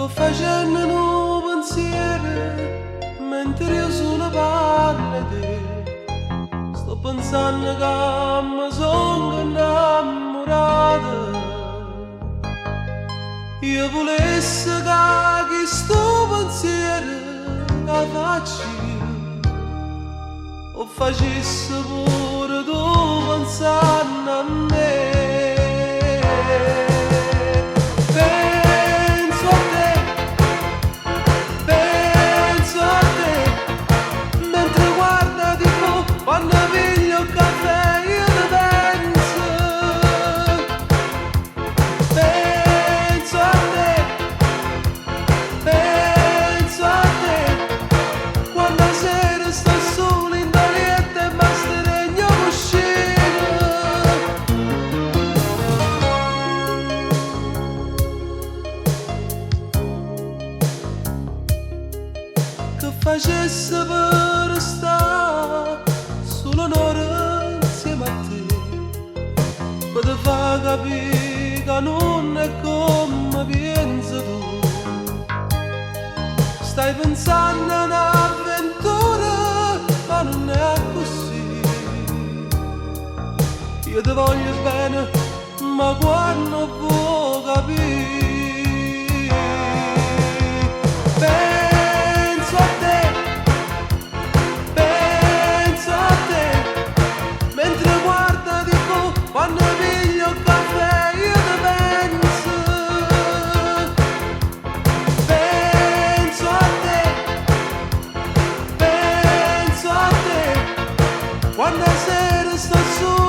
Sto facendo un pensiero mentre io sulla parla di te. Sto pensando che mi sono innamorata. Io volessi che sto pensiero che faccio io o facessi pure tu pensando a me. Che facesse per stare solo un'ora insieme a te, per te fa capire che non è come pensi tu. Stai pensando a un'avventura, ma non è così. Io ti voglio bene, ma quando vuoi capire. Quando piglio il caffè io ti penso a te, quando sera sto solo.